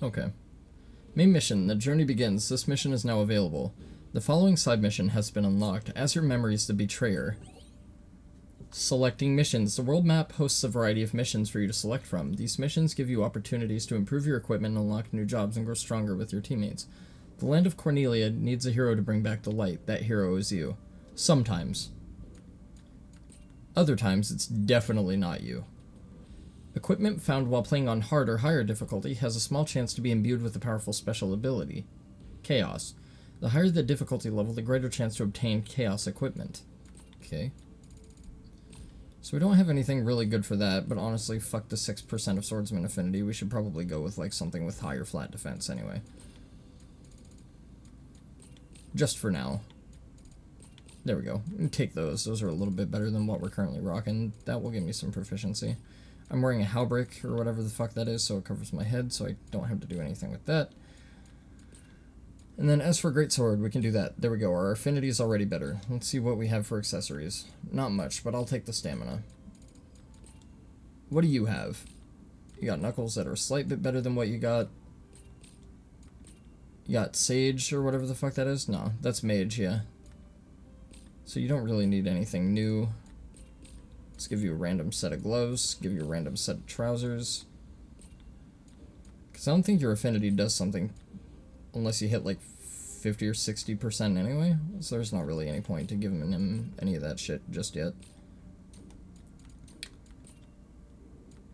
Okay. Main mission. The journey begins. This mission is now available. The following side mission has been unlocked. As your memories, the betrayer. Selecting missions. The world map hosts a variety of missions for you to select from. These missions give you opportunities to improve your equipment and unlock new jobs and grow stronger with your teammates. The land of Cornelia needs a hero to bring back the light. That hero is you. Sometimes. Other times, it's definitely not you. Equipment found while playing on hard or higher difficulty has a small chance to be imbued with a powerful special ability. Chaos. The higher the difficulty level, the greater chance to obtain chaos equipment. Okay. So we don't have anything really good for that, but honestly, fuck the 6% of swordsman affinity. We should probably go with like something with higher flat defense anyway. Just for now. There we go. Take those. Those are a little bit better than what we're currently rocking. That will give me some proficiency. I'm wearing a halberd or whatever the fuck that is, so it covers my head, so I don't have to do anything with that. And then as for greatsword, we can do that. There we go. Our affinity is already better. Let's see what we have for accessories. Not much, but I'll take the stamina. What do you have? You got knuckles that are a slight bit better than what you got. You got sage or whatever the fuck that is? No, that's mage, yeah. So you don't really need anything new. Let's give you a random set of gloves. Give you a random set of trousers. Because I don't think your affinity does something unless you hit like 50 or 60% anyway. So there's not really any point to giving him any of that shit just yet.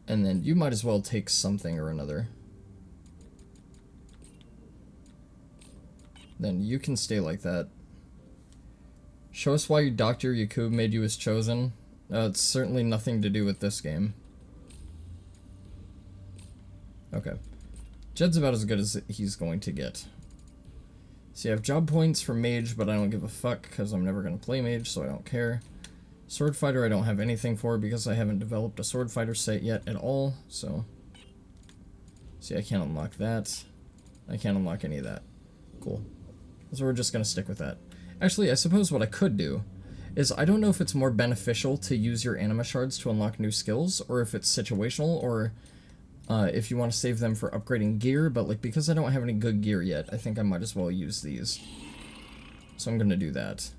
And then you might as well take something or another. Then you can stay like that. Show us why Dr. Yakub made you his chosen. It's certainly nothing to do with this game. Okay. Jed's about as good as he's going to get. So you have job points for mage, but I don't give a fuck because I'm never going to play mage, so I don't care. Sword fighter I don't have anything for because I haven't developed a sword fighter set yet at all, so... See, I can't unlock that. I can't unlock any of that. Cool. So we're just going to stick with that. Actually, I suppose what I could do is I don't know if it's more beneficial to use your anima shards to unlock new skills, or if it's situational, or if you want to save them for upgrading gear, but like because I don't have any good gear yet, I think I might as well use these. So I'm going to do that.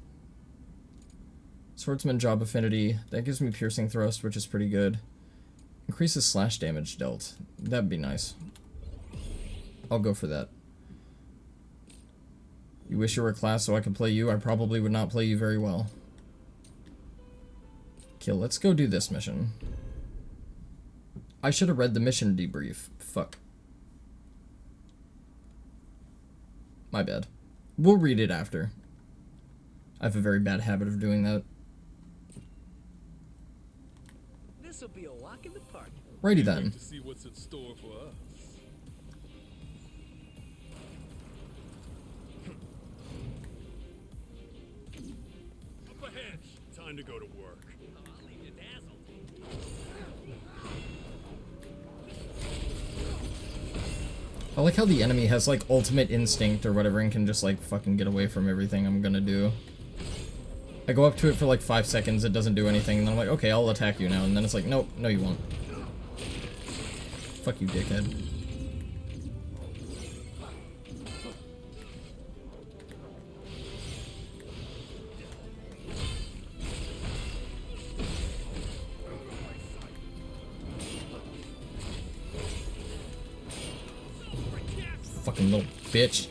Swordsman job affinity, that gives me piercing thrust, which is pretty good. Increases slash damage dealt. That'd be nice. I'll go for that. You wish you were a class so I could play you? I probably would not play you very well. Okay, let's go do this mission. I should have read the mission debrief. Fuck. My bad. We'll read it after. I have a very bad habit of doing that. This'll be a walk in the park. Righty then. To see what's in store for us. Up ahead. Time to go to work. I'll leave you dazzled. I like how the enemy has like ultimate instinct or whatever and can just like fucking get away from everything I'm gonna do. I go up to it for like 5 seconds, it doesn't do anything, and then I'm like, okay, I'll attack you now, and then it's like, nope, no you won't. Fuck you, dickhead. Fucking little bitch.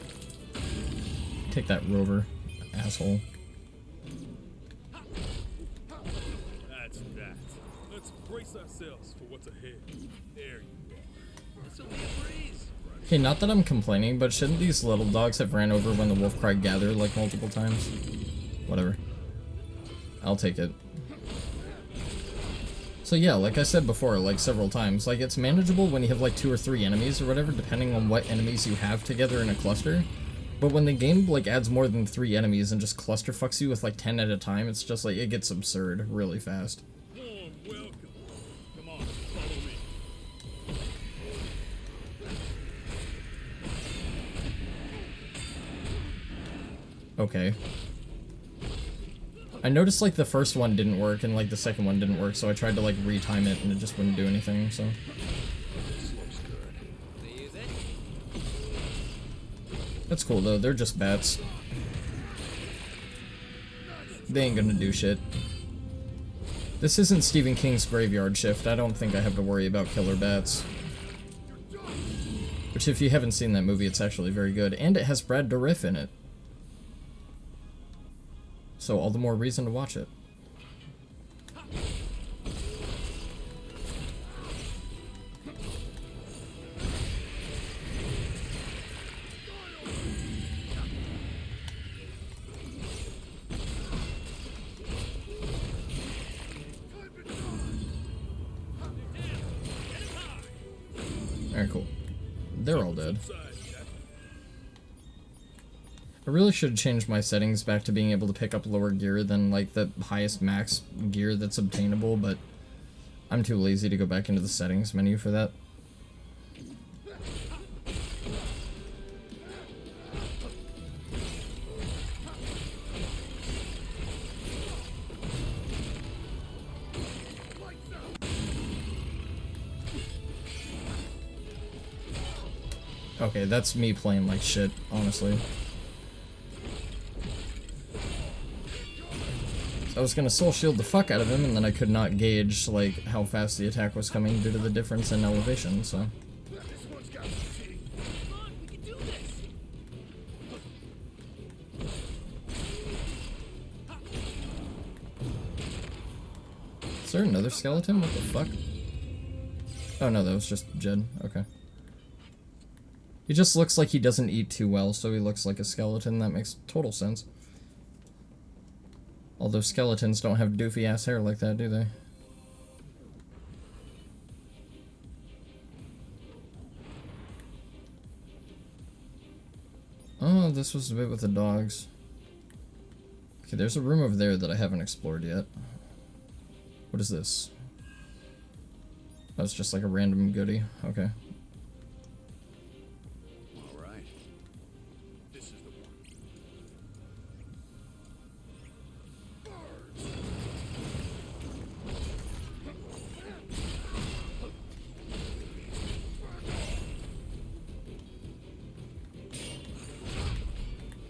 Take that, Rover, asshole. That's that. Let's brace ourselves for what's ahead. There you are. This'll be a breeze. Okay, not that I'm complaining, but shouldn't these little dogs have ran over when the wolf cry gathered like multiple times? Whatever. I'll take it. So yeah, like I said before, like several times, like it's manageable when you have like 2 or 3 enemies or whatever, depending on what enemies you have together in a cluster. But when the game like adds more than 3 enemies and just cluster fucks you with like 10 at a time, it's just like, it gets absurd really fast. Warm welcome. Come on, follow me. Okay. I noticed like the first one didn't work and like the second one didn't work, so I tried to like retime it and it just wouldn't do anything, so. This looks good. Use it. That's cool though, they're just bats. They ain't gonna do shit. This isn't Stephen King's Graveyard Shift. I don't think I have to worry about killer bats. Which, if you haven't seen that movie, it's actually very good. And it has Brad Dourif in it. So all the more reason to watch it. Alright, cool. They're all dead. I really should have changed my settings back to being able to pick up lower gear than, like, the highest max gear that's obtainable, but I'm too lazy to go back into the settings menu for that. Okay, that's me playing like shit, honestly. I was gonna soul shield the fuck out of him, and then I could not gauge, like, how fast the attack was coming due to the difference in elevation, so. Is there another skeleton? What the fuck? Oh no, that was just Jed. Okay. He just looks like he doesn't eat too well, so he looks like a skeleton. That makes total sense. Although skeletons don't have doofy-ass hair like that, do they? Oh, this was the bit with the dogs. Okay, there's a room over there that I haven't explored yet. What is this? That's just like a random goodie. Okay. Alright. This is the one.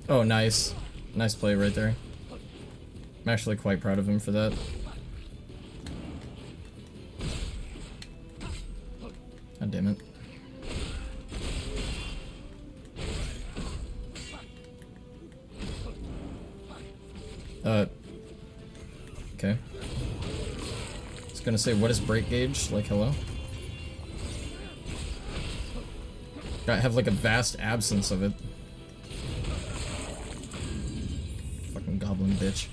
Oh, nice. Nice play right there. I'm actually quite proud of him for that. God damn it. Okay. I was gonna say, what is break gauge? Like, hello? I have like a vast absence of it. Fucking goblin bitch.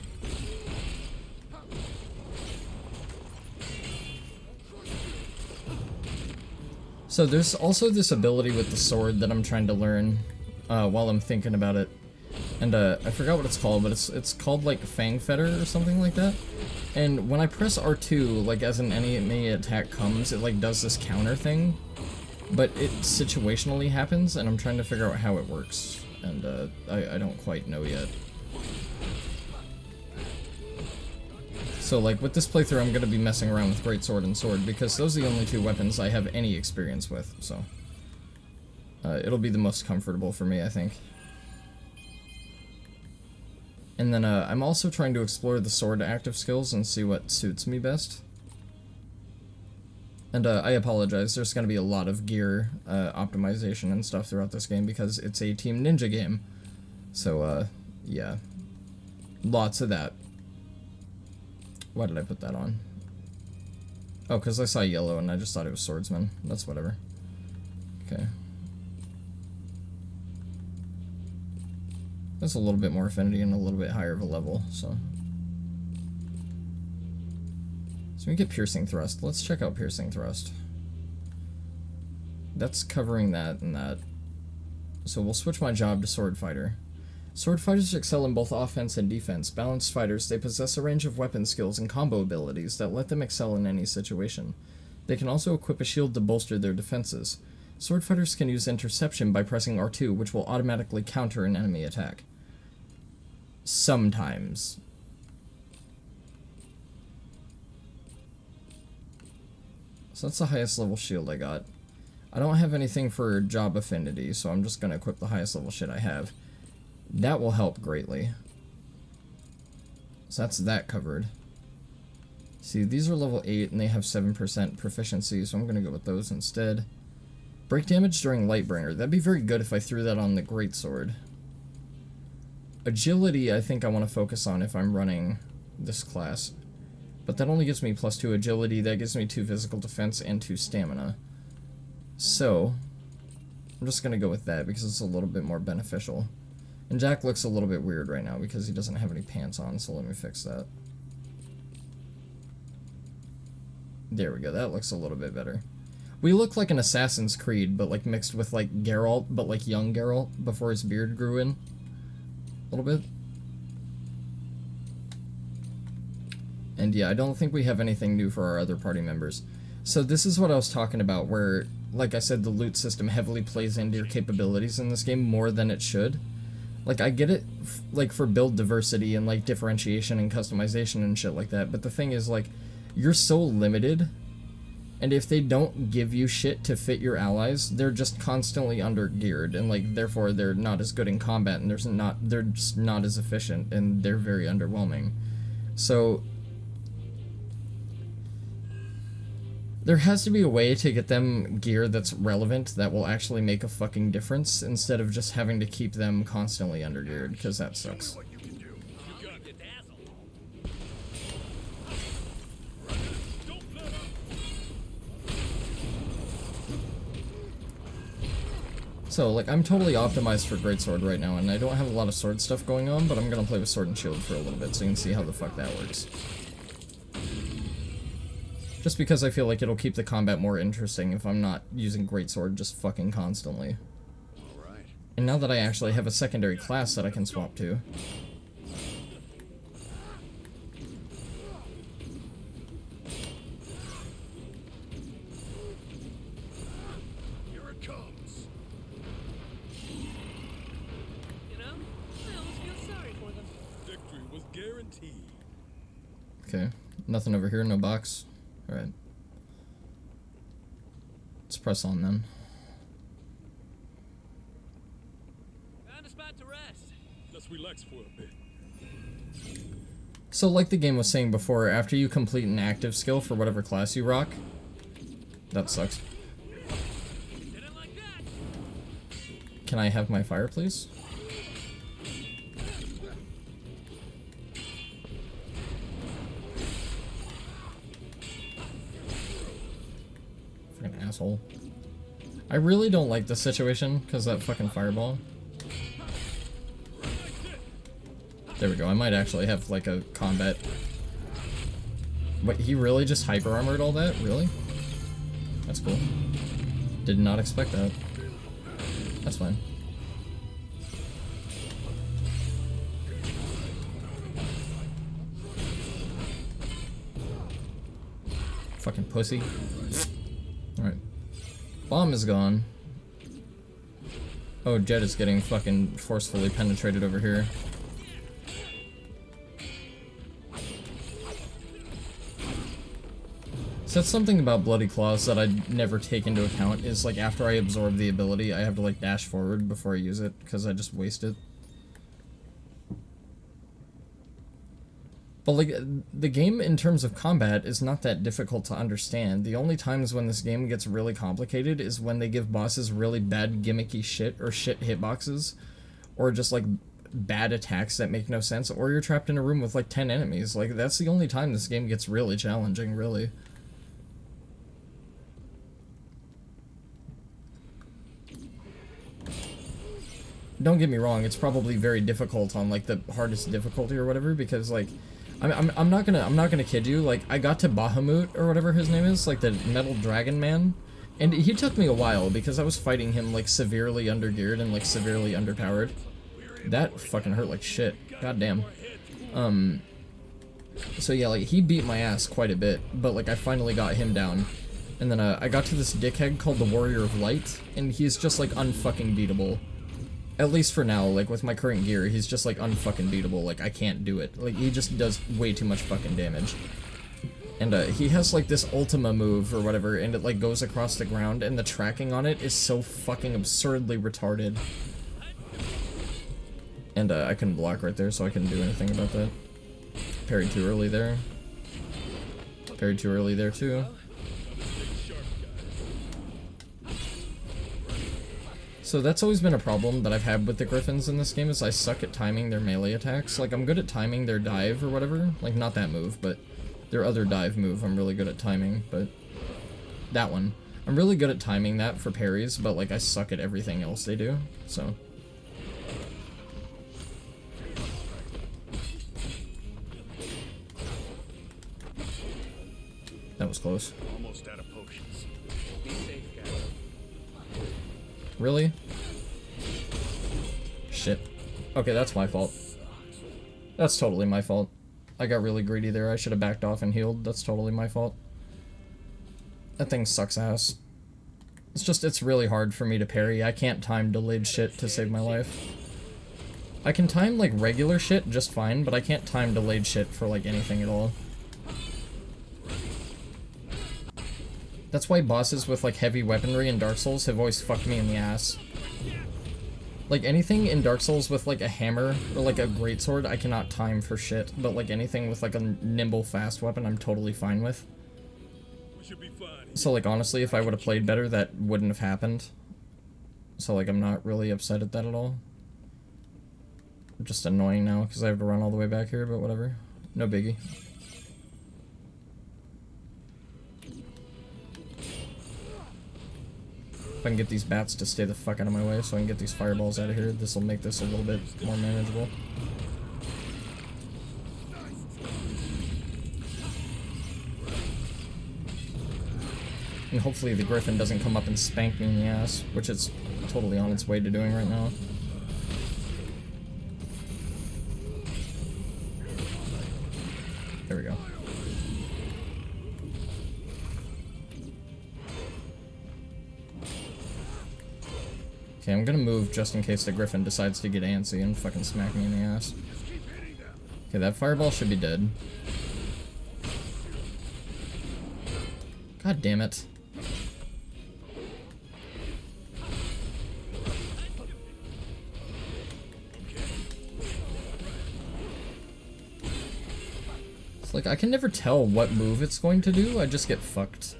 So there's also this ability with the sword that I'm trying to learn while I'm thinking about it. And I forgot what it's called, but it's called like Fang Fetter or something like that. And when I press R2, like as an enemy attack comes, it like does this counter thing. But it situationally happens, and I'm trying to figure out how it works. And I don't quite know yet. So, like, with this playthrough, I'm going to be messing around with Greatsword and Sword, because those are the only two weapons I have any experience with, so. It'll be the most comfortable for me, I think. And then, I'm also trying to explore the sword active skills and see what suits me best. And, I apologize, there's going to be a lot of gear, optimization and stuff throughout this game, because it's a Team Ninja game. So, yeah. Lots of that. Why did I put that on? Oh, because I saw yellow and I just thought it was swordsman. That's whatever. Okay. That's a little bit more affinity and a little bit higher of a level, so. So we get piercing thrust. Let's check out piercing thrust. That's covering that and that. So we'll switch my job to sword fighter. Sword fighters excel in both offense and defense. Balanced fighters, they possess a range of weapon skills and combo abilities that let them excel in any situation. They can also equip a shield to bolster their defenses. Sword fighters can use interception by pressing R2, which will automatically counter an enemy attack. Sometimes. So that's the highest level shield I got. I don't have anything for job affinity, so I'm just gonna equip the highest level shit I have. That will help greatly. So that's that covered. See, these are level 8 and they have 7% proficiency, so I'm gonna go with those instead. Break damage during Lightbringer. That'd be very good if I threw that on the Greatsword. Agility, I think I want to focus on if I'm running this class. But that only gives me +2 agility, that gives me 2 physical defense and 2 stamina. So, I'm just gonna go with that because it's a little bit more beneficial. And Jack looks a little bit weird right now because he doesn't have any pants on, so let me fix that. There we go, that looks a little bit better. We look like an Assassin's Creed, but like mixed with like Geralt, but like young Geralt before his beard grew in. A little bit. And yeah, I don't think we have anything new for our other party members. So this is what I was talking about, where, like I said, the loot system heavily plays into your capabilities in this game more than it should. Like, I get it, like, for build diversity and, like, differentiation and customization and shit like that, but the thing is, like, you're so limited, and if they don't give you shit to fit your allies, they're just constantly under-geared, and, like, therefore they're not as good in combat, and they're just not as efficient, and they're very underwhelming. So there has to be a way to get them gear that's relevant, that will actually make a fucking difference, instead of just having to keep them constantly undergeared, because that sucks. So, like, I'm totally optimized for Greatsword right now, and I don't have a lot of sword stuff going on, but I'm gonna play with Sword and Shield for a little bit, so you can see how the fuck that works. Just because I feel like it'll keep the combat more interesting if I'm not using Greatsword just fucking constantly. Alright. And now that I actually have a secondary class that I can swap to. Here it comes. You know, I almost feel sorry for them. Victory was guaranteed. Okay, nothing over here, no box. Alright. Let's press on then. Found a spot to rest. Let's relax for a bit. So like the game was saying before, after you complete an active skill for whatever class you rock, that sucks. Didn't like that. Can I have my fire, please? Fucking asshole. I really don't like this situation, because that fucking fireball. There we go, I might actually have, like, a combat... Wait, he really just hyper-armored all that? Really? That's cool. Did not expect that. That's fine. Fucking pussy. Alright. Bomb is gone. Oh, Jet is getting fucking forcefully penetrated over here. So that's something about Bloody Claws that I'd never take into account, is like after I absorb the ability, I have to like dash forward before I use it, because I just waste it. But like, the game in terms of combat is not that difficult to understand. The only times when this game gets really complicated is when they give bosses really bad gimmicky shit, or shit hitboxes, or just like bad attacks that make no sense, or you're trapped in a room with like 10 enemies. Like, that's the only time this game gets really challenging, really. Don't get me wrong, it's probably very difficult on like the hardest difficulty or whatever, because like I'm not gonna kid you, like I got to Bahamut or whatever his name is, like the Metal Dragon Man, and he took me a while because I was fighting him like severely undergeared and like severely underpowered. That fucking hurt like shit. God damn. So yeah, like he beat my ass quite a bit, but like I finally got him down. And then I got to this dickhead called the Warrior of Light, and he's just like unfucking beatable. At least for now, like, with my current gear, he's just, like, unfucking beatable. Like, I can't do it. Like, he just does way too much fucking damage. And he has like this Ultima move or whatever, and it like goes across the ground, and the tracking on it is so fucking absurdly retarded. And I couldn't block right there, so I couldn't do anything about that. Parried too early there. Parried too early there too. So that's always been a problem that I've had with the Griffins in this game, is I suck at timing their melee attacks. Like, I'm good at timing their dive or whatever. Like, not that move, but their other dive move I'm really good at timing, but that one. I'm really good at timing that for parries, but like I suck at everything else they do, so. That was close. Almost out of potions. Be safe, guys. Really? Shit. Okay, that's my fault. That's totally my fault. I got really greedy there. I should have backed off and healed. That's totally my fault. That thing sucks ass. It's just, it's really hard for me to parry. I can't time delayed shit to save my life. I can time, like, regular shit just fine, but I can't time delayed shit for, like, anything at all. That's why bosses with, like, heavy weaponry in Dark Souls have always fucked me in the ass. Like, anything in Dark Souls with, like, a hammer or, like, a greatsword, I cannot time for shit. But, like, anything with, like, a nimble, fast weapon, I'm totally fine with. We should be fine. So, like, honestly, if I would have played better, that wouldn't have happened. So, like, I'm not really upset at that at all. Just annoying now, because I have to run all the way back here, but whatever. No biggie. If I can get these bats to stay the fuck out of my way so I can get these fireballs out of here, this will make this a little bit more manageable. And hopefully the Griffin doesn't come up and spank me in the ass, which it's totally on its way to doing right now. There we go. Okay, I'm gonna move just in case the Griffin decides to get antsy and fucking smack me in the ass. Okay, that fireball should be dead. God damn it. It's like, I can never tell what move it's going to do, I just get fucked.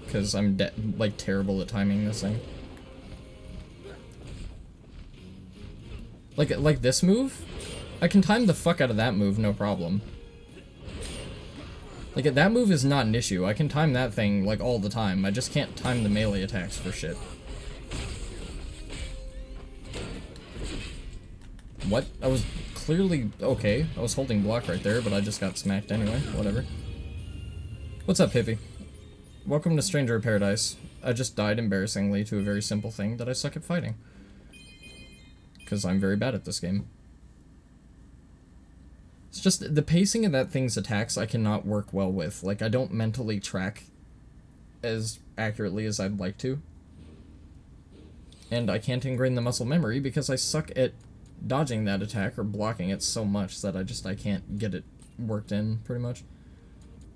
Because I'm, like, terrible at timing this thing. Like this move? I can time the fuck out of that move, no problem. Like, that move is not an issue. I can time that thing, like, all the time. I just can't time the melee attacks for shit. What? I was clearly okay. I was holding block right there, but I just got smacked anyway. Whatever. What's up, hippie? Welcome to Stranger of Paradise. I just died embarrassingly to a very simple thing that I suck at fighting. Because I'm very bad at this game. It's just, the pacing of that thing's attacks I cannot work well with. Like, I don't mentally track as accurately as I'd like to. And I can't ingrain the muscle memory because I suck at dodging that attack or blocking it so much that I can't get it worked in, pretty much.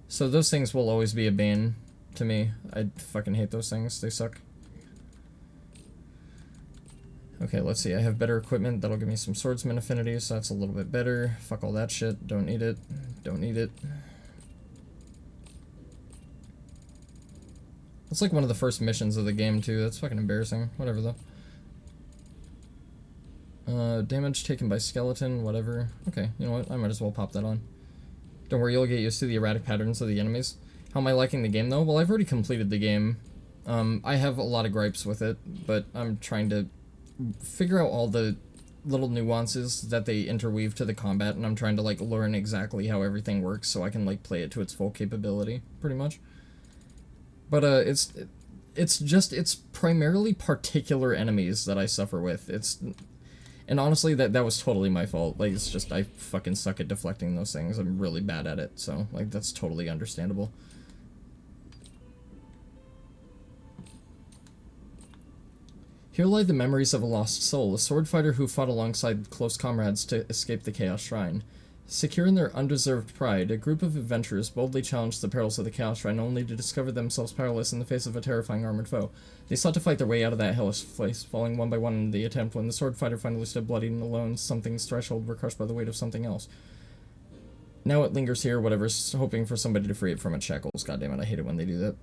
So those things will always be a bane to me. I fucking hate those things. They suck. Okay, let's see. I have better equipment. That'll give me some swordsman affinities, so that's a little bit better. Fuck all that shit. Don't need it. Don't need it. It's like one of the first missions of the game, too. That's fucking embarrassing. Whatever, though. Damage taken by skeleton. Whatever. Okay, you know what? I might as well pop that on. Don't worry, you'll get used to the erratic patterns of the enemies. How am I liking the game, though? Well, I've already completed the game. I have a lot of gripes with it, but I'm trying to figure out all the little nuances that they interweave to the combat, and I'm trying to, like, learn exactly how everything works so I can, like, play it to its full capability, pretty much. But, it's primarily particular enemies that I suffer with. And honestly, that was totally my fault. Like, it's just, I fucking suck at deflecting those things. I'm really bad at it, so, like, that's totally understandable. Here lie the memories of a lost soul, a sword fighter who fought alongside close comrades to escape the Chaos Shrine. Secure in their undeserved pride, a group of adventurers boldly challenged the perils of the Chaos Shrine only to discover themselves powerless in the face of a terrifying armored foe. They sought to fight their way out of that hellish place, falling one by one in the attempt. When the sword fighter finally stood bloody and alone, something's threshold were crushed by the weight of something else. Now it lingers here, whatever's hoping for somebody to free it from its shackles. God damn it, I hate it when they do that.